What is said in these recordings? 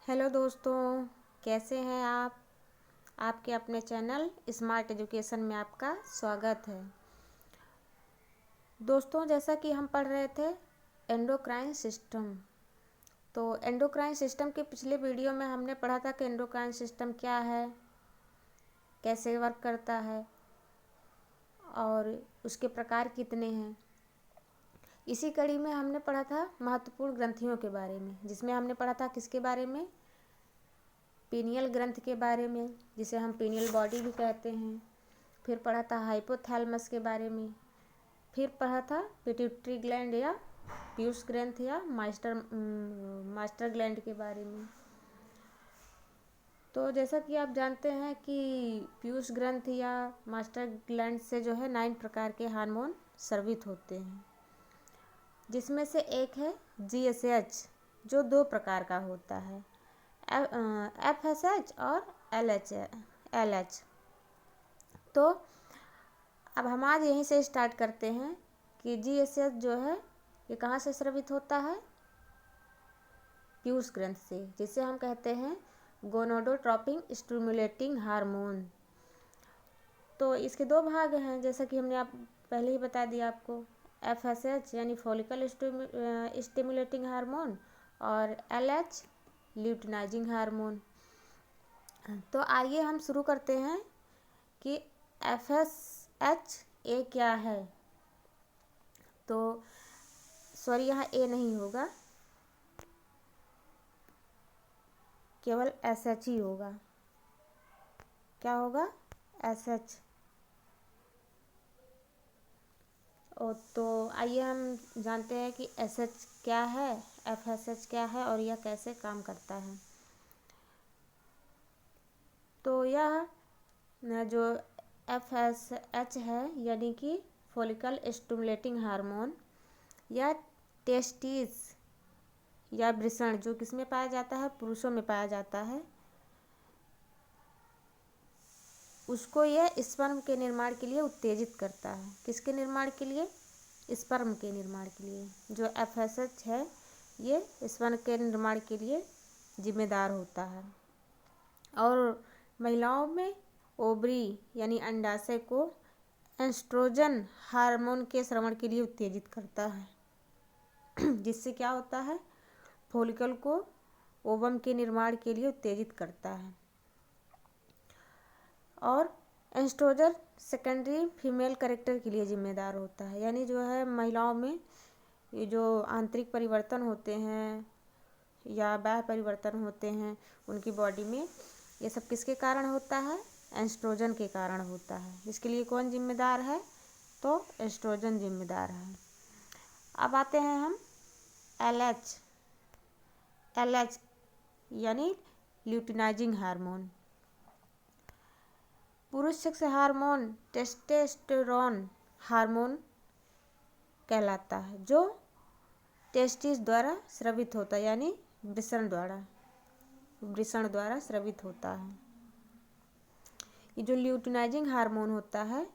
Hello दोस्तों, कैसे हैं आप। आपके अपने चैनल स्मार्ट एजुकेशन में आपका स्वागत है। दोस्तों, जैसा कि हम पढ़ रहे थे एंडोक्राइन सिस्टम, तो एंडोक्राइन सिस्टम के पिछले वीडियो में हमने पढ़ा था कि एंडोक्राइन सिस्टम क्या है, कैसे वर्क करता है और उसके प्रकार कितने हैं। इसी कड़ी में हमने पढ़ा था महत्वपूर्ण ग्रंथियों के बारे में, जिसमें हमने पढ़ा था किसके बारे में, पीनियल ग्रंथ के बारे में, जिसे हम पीनियल बॉडी भी कहते हैं। फिर पढ़ा था हाइपोथैलेमस के बारे में। फिर पढ़ा था पिट्यूटरी ग्लैंड या पीयूष ग्रंथ या मास्टर ग्लैंड के बारे में। तो जैसा कि आप जानते हैं कि पीयूष ग्रंथ या मास्टर ग्लैंड से जो है 9 प्रकार के हार्मोन स्रावित होते हैं, जिसमें से एक है GSH, जो 2 प्रकार का होता है, FSH और LH। तो अब हम आज यहीं से स्टार्ट करते हैं कि GSH जो है ये कहाँ से स्रावित होता है, पीयूष ग्रंथ से, जिसे हम कहते हैं गोनोडोट्रोपिन स्टिमुलेटिंग हार्मोन। तो इसके 2 भाग हैं, जैसा कि हमने आप पहले ही बता दिया आपको। FSH यानी फॉलिकल स्टिमुलेटिंग हार्मोन और LH ल्यूटिनाइजिंग हार्मोन। तो आइए हम शुरू करते हैं कि FSH ए क्या है। तो सॉरी, यहाँ ए नहीं होगा, केवल SH ही होगा। क्या होगा, SH। और तो आइए हम जानते हैं कि SH क्या है, FSH क्या है और यह कैसे काम करता है। तो यह जो FSH है यानी कि फॉलिकल स्टिमुलेटिंग हार्मोन, या टेस्टिस या वृषण, जो किसमें पाया जाता है, पुरुषों में पाया जाता है, उसको यह स्पर्म के निर्माण के लिए उत्तेजित करता है। किसके निर्माण के लिए, स्पर्म के निर्माण के लिए। जो FSH है ये स्पर्म के निर्माण के लिए जिम्मेदार होता है। और महिलाओं में ओवरी यानी अंडाशय को एस्ट्रोजन हार्मोन के स्रावण के लिए उत्तेजित करता है, जिससे क्या होता है, फॉलिकल को ओवम के निर्माण के लिए उत्तेजित करता है। और एस्ट्रोजन सेकेंडरी फीमेल कैरेक्टर के लिए जिम्मेदार होता है, यानी जो है महिलाओं में ये जो आंतरिक परिवर्तन होते हैं या बाह्य परिवर्तन होते हैं उनकी बॉडी में, ये सब किसके कारण होता है, एस्ट्रोजन के कारण होता है। इसके लिए कौन जिम्मेदार है, तो एस्ट्रोजन जिम्मेदार है। अब आते हैं हम LH यानी ल्यूटिनाइजिंग हार्मोन। पुरुष सेक्स हार्मोन टेस्टोस्टेरोन हार्मोन कहलाता है, जो टेस्टिस द्वारा स्रावित होता है, यानी वृषण द्वारा स्रावित होता है। ये जो ल्यूटिनाइजिंग हार्मोन होता है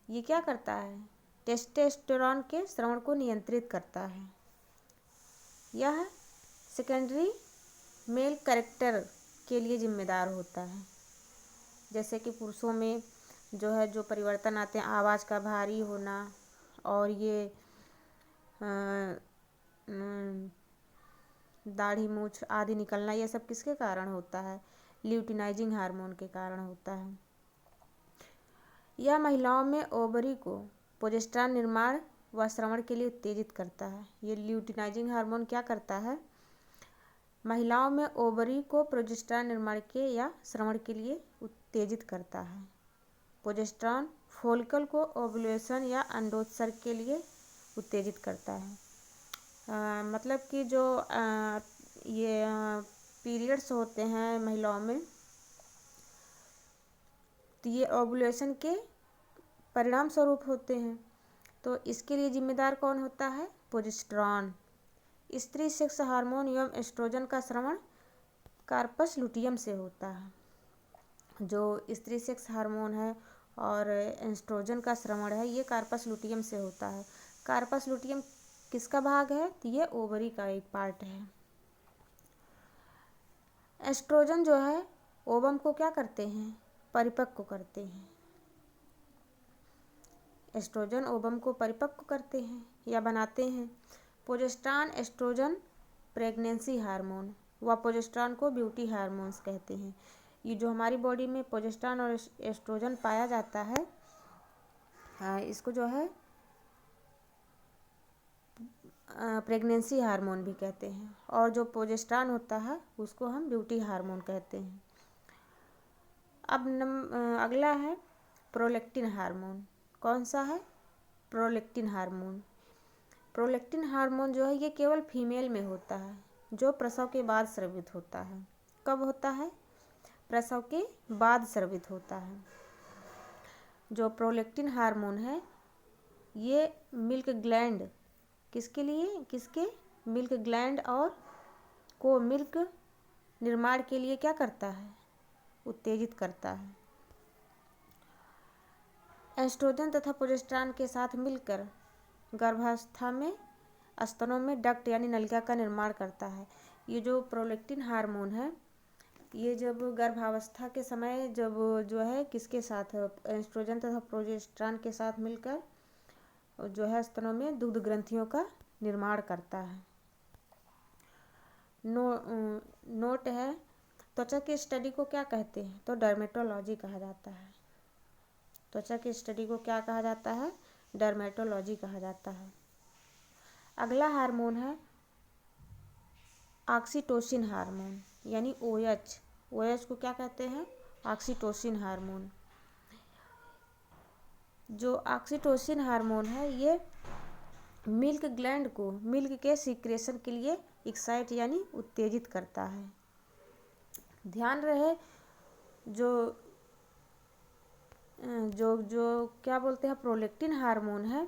ये क्या करता है, टेस्टोस्टेरोन के स्रावण को नियंत्रित करता है। यह सेकेंडरी मेल कैरेक्टर के लिए जिम्मेदार होता है। जैसे कि पुरुषों में जो है जो परिवर्तन आते हैं, आवाज़ का भारी होना और ये दाढ़ी मूछ आदि निकलना, ये सब किसके कारण होता है, ल्यूटिनाइजिंग हार्मोन के कारण होता है। यह महिलाओं में ओवरी को प्रोजेस्टेरॉन निर्माण व स्रावण के लिए उत्तेजित करता है। ये ल्यूटिनाइजिंग हार्मोन क्या करता है, महिलाओं में ओवरी को प्रोजेस्टेरॉन निर्माण के या स्रावण के लिए उत्तेजित करता है। प्रोजेस्टेरॉन फॉलिकल को ओव्यूलेशन या अंडोत्सर्ग के लिए उत्तेजित करता है। मतलब कि जो ये पीरियड्स होते हैं महिलाओं में, तो ये ओव्यूलेशन के परिणाम स्वरूप होते हैं। तो इसके लिए जिम्मेदार कौन होता है, प्रोजेस्टेरॉन। स्त्री सेक्स हार्मोन एवं एस्ट्रोजन का स्रावण कार्पस लुटियम से होता है। जो स्त्री सेक्स हार्मोन है और एस्ट्रोजन का स्रावण है ये कार्पस लुटियम से होता है। कार्पस लुटियम किसका भाग है, तो ये ओवरी का एक पार्ट है। एस्ट्रोजन जो है ओवम को क्या करते हैं, परिपक्व करते हैं। एस्ट्रोजन ओवम को परिपक्व करते हैं या बनाते हैं। प्रोजेस्टेरॉन एस्ट्रोजन प्रेगनेंसी हार्मोन व प्रोजेस्टेरॉन को ब्यूटी हार्मोन्स कहते हैं। ये जो हमारी बॉडी में प्रोजेस्टेरॉन और एस्ट्रोजन पाया जाता है, इसको जो है प्रेगनेंसी हार्मोन भी कहते हैं। और जो प्रोजेस्टेरॉन होता है उसको हम ब्यूटी हार्मोन कहते हैं। अब अगला है प्रोलैक्टिन हार्मोन। कौन सा है, प्रोलैक्टिन हार्मोन। प्रोलैक्टिन हार्मोन जो है ये केवल फीमेल में होता है, जो प्रसव के बाद स्रावित होता है। कब होता है, प्रसव के बाद स्रावित होता है। जो प्रोलैक्टिन हार्मोन है ये मिल्क ग्लैंड, किसके लिए, किसके, मिल्क ग्लैंड और को मिल्क निर्माण के लिए क्या करता है, उत्तेजित करता है। एस्ट्रोजन तथा प्रोजेस्टेरॉन के साथ मिलकर गर्भावस्था में स्तनों में डक्ट यानी नलिका का निर्माण करता है। ये जो प्रोलैक्टिन हार्मोन है ये जब गर्भावस्था के समय जब जो है किसके साथ, एस्ट्रोजन तथा प्रोजेस्टेरॉन के साथ मिलकर जो है स्तनों में दुग्ध ग्रंथियों का निर्माण करता है। नोट है, त्वचा की स्टडी को क्या कहते हैं, तो डर्मेटोलॉजी कहा जाता है। त्वचा की स्टडी को क्या कहा जाता है, डर्मेटोलॉजी कहा जाता है। अगला हार्मोन है ऑक्सीटोसिन हार्मोन यानी OH। OH को क्या कहते हैं, ऑक्सीटोसिन हार्मोन। जो ऑक्सीटोसिन हार्मोन है ये मिल्क ग्लैंड को मिल्क के सीक्रेशन के लिए एक्साइट यानी उत्तेजित करता है। ध्यान रहे जो जो जो क्या बोलते हैं प्रोलैक्टिन हार्मोन है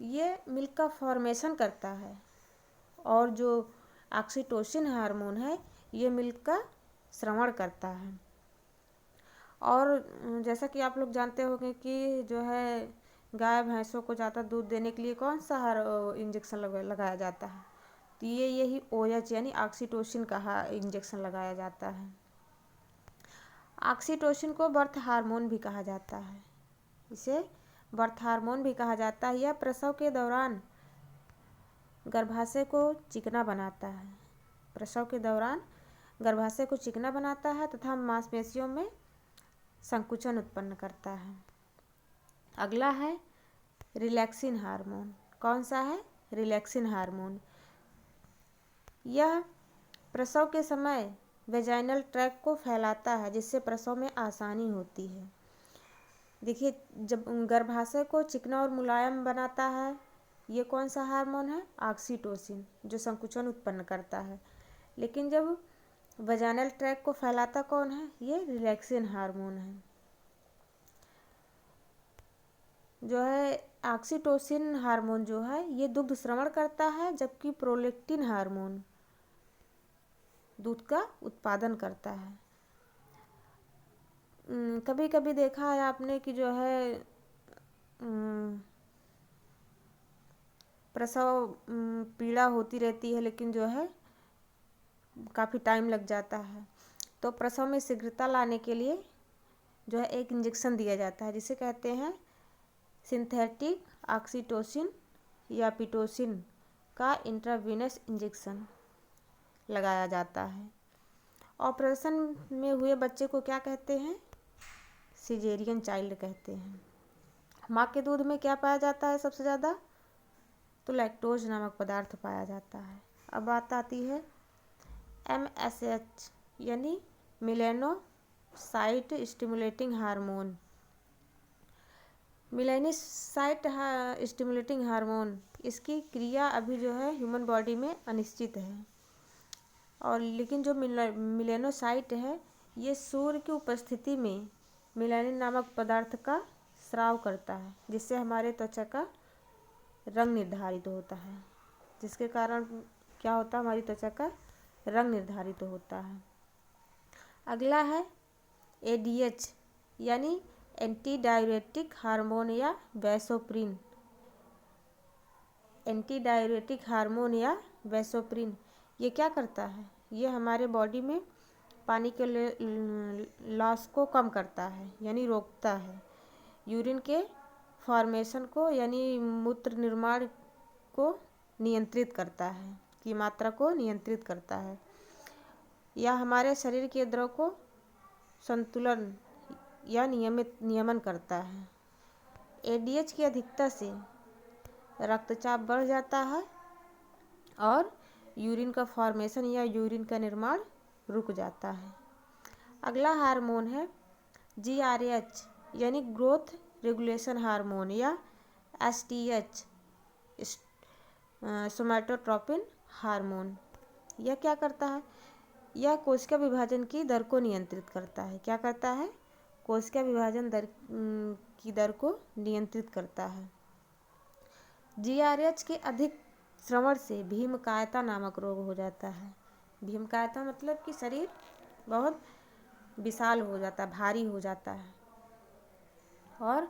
ये मिल्क का फॉर्मेशन करता है, और जो ऑक्सीटोसिन हार्मोन है ये मिल्क का स्रवण करता है। और जैसा कि आप लोग जानते होंगे कि जो है गाय भैंसों को ज़्यादा दूध देने के लिए कौन सा इंजेक्शन लगाया जाता है, तो यही OH यानी ऑक्सीटोसिन का इंजेक्शन लगाया जाता है। ऑक्सीटोसिन को बर्थ हार्मोन भी कहा जाता है, इसे बर्थ हार्मोन भी कहा जाता है। यह प्रसव के दौरान गर्भाशय को चिकना बनाता है। प्रसव के दौरान गर्भाशय को चिकना बनाता है तथा मांसपेशियों में संकुचन उत्पन्न करता है। अगला है रिलैक्सिन हार्मोन। कौन सा है, रिलैक्सिन हार्मोन। यह प्रसव के समय वेजाइनल ट्रैक्ट को फैलाता है जिससे प्रसव में आसानी होती है। देखिए जब गर्भाशय को चिकना और मुलायम बनाता है ये कौन सा हार्मोन है, ऑक्सीटोसिन, जो संकुचन उत्पन्न करता है। लेकिन जब वेजाइनल ट्रैक्ट को फैलाता कौन है, ये रिलैक्सिन हार्मोन है। जो है ऑक्सीटोसिन हार्मोन जो है ये दुग्ध स्रवण करता है, जबकि प्रोलैक्टिन हार्मोन दूध का उत्पादन करता है। कभी कभी देखा है आपने कि जो है प्रसव पीड़ा होती रहती है लेकिन जो है काफ़ी टाइम लग जाता है, तो प्रसव में शीघ्रता लाने के लिए जो है एक इंजेक्शन दिया जाता है जिसे कहते हैं सिंथेटिक ऑक्सीटोसिन या पिटोसिन का इंट्रावीनस इंजेक्शन लगाया जाता है। ऑपरेशन में हुए बच्चे को क्या कहते हैं, सिजेरियन चाइल्ड कहते हैं। माँ के दूध में क्या पाया जाता है सबसे ज़्यादा, तो लैक्टोज नामक पदार्थ पाया जाता है। अब बात आती है MSH यानी melanocyte stimulating hormone. Melanocyte stimulating hormone, इसकी क्रिया अभी जो है ह्यूमन बॉडी में अनिश्चित है। और लेकिन जो मेलानोसाइट है ये सूर्य की उपस्थिति में मेलानिन नामक पदार्थ का स्राव करता है जिससे हमारे त्वचा का रंग निर्धारित होता है, जिसके कारण क्या होता है, हमारी त्वचा का रंग निर्धारित होता है। अगला है ADH यानी एंटी डाययूरेटिक हार्मोन या वैसोप्रिन। एंटी डाययूरेटिक हार्मोन या वैसोप्रिन ये क्या करता है, ये हमारे बॉडी में पानी के लॉस को कम करता है यानी रोकता है। यूरिन के फॉर्मेशन को यानी मूत्र निर्माण को नियंत्रित करता है, की मात्रा को नियंत्रित करता है। यह हमारे शरीर के द्रव को संतुलन या नियमन करता है। एडीएच की अधिकता से रक्तचाप बढ़ जाता है और यूरिन का फॉर्मेशन या यूरिन का निर्माण रुक जाता है। अगला हार्मोन है GRH यानी ग्रोथ रेगुलेशन हार्मोन या STH सोमैटोट्रोपिन हार्मोन। यह क्या करता है? यह कोशिका विभाजन की दर को नियंत्रित करता है। क्या करता है? कोशिका विभाजन की दर को नियंत्रित करता है। GRH के अधिक श्रवण से भीमकायता नामक रोग हो जाता है। भीमकायता मतलब कि शरीर बहुत विशाल हो जाता है, भारी हो जाता है। और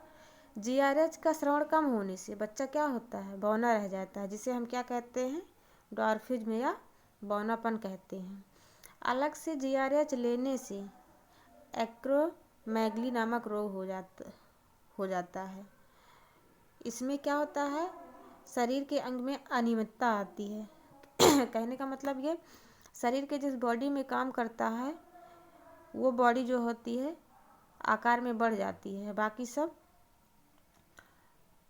GRH का श्रवण कम होने से बच्चा क्या होता है? बौना रह जाता है, जिसे हम क्या कहते हैं? डॉर्फिज्म या बौनापन कहते हैं। अलग से GRH लेने से एक्रोमेगली नामक रोग हो जाता है। इसमें क्या होता है? शरीर के अंग में अनियमितता आती है। कहने का मतलब ये, शरीर के जिस बॉडी में काम करता है वो बॉडी जो होती है आकार में बढ़ जाती है, बाकी सब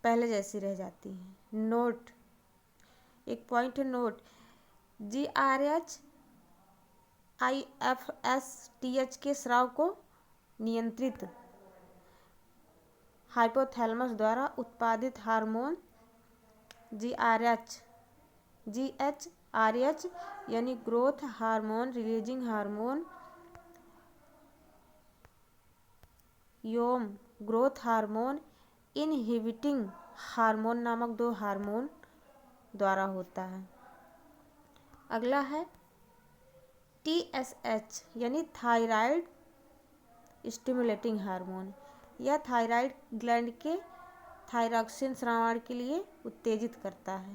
पहले जैसी रह जाती है। नोट, एक पॉइंट है नोट, GRH IFSTH के स्राव को नियंत्रित हाइपोथैलेमस द्वारा उत्पादित हार्मोन GHRH यानी ग्रोथ हार्मोन रिलीजिंग हार्मोन योम ग्रोथ हार्मोन इनहिबिटिंग हार्मोन नामक 2 हार्मोन द्वारा होता है। अगला है TSH यानी थायराइड स्टिमुलेटिंग हार्मोन। यह थायराइड ग्लैंड के थायरॉक्सिन स्राव के लिए उत्तेजित करता है।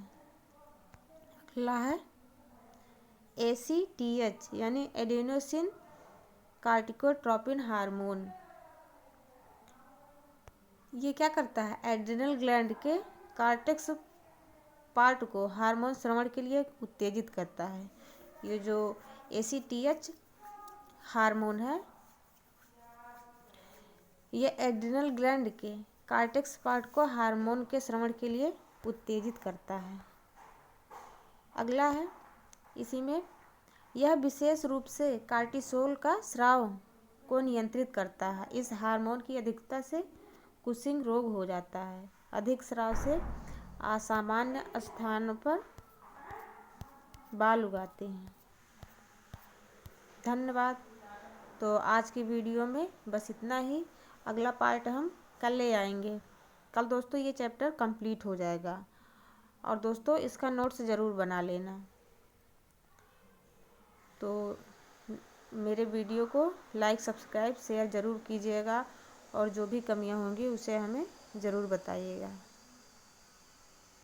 अगला है ACTH यानी एडेनोसिन कार्टिकोट्रोपिन हार्मोन। ये क्या करता है? एड्रिनल ग्लैंड के कार्टेक्स पार्ट को हार्मोन स्राव के लिए उत्तेजित करता है। ये जो ACTH हार्मोन है ये एड्रिनल ग्लैंड के कार्टेक्स पार्ट को हार्मोन के स्राव के लिए उत्तेजित करता है। अगला है, इसी में यह विशेष रूप से कार्टिसोल का स्राव को नियंत्रित करता है। इस हार्मोन की अधिकता से कुशिंग रोग हो जाता है। अधिक स्राव से असामान्य स्थानों पर बाल उगाते हैं। धन्यवाद। तो आज की वीडियो में बस इतना ही। अगला पार्ट हम कल ले आएंगे। कल दोस्तों ये चैप्टर कंप्लीट हो जाएगा। और दोस्तों इसका नोट्स ज़रूर बना लेना। तो मेरे वीडियो को लाइक, सब्सक्राइब, शेयर ज़रूर कीजिएगा और जो भी कमियां होंगी उसे हमें ज़रूर बताइएगा।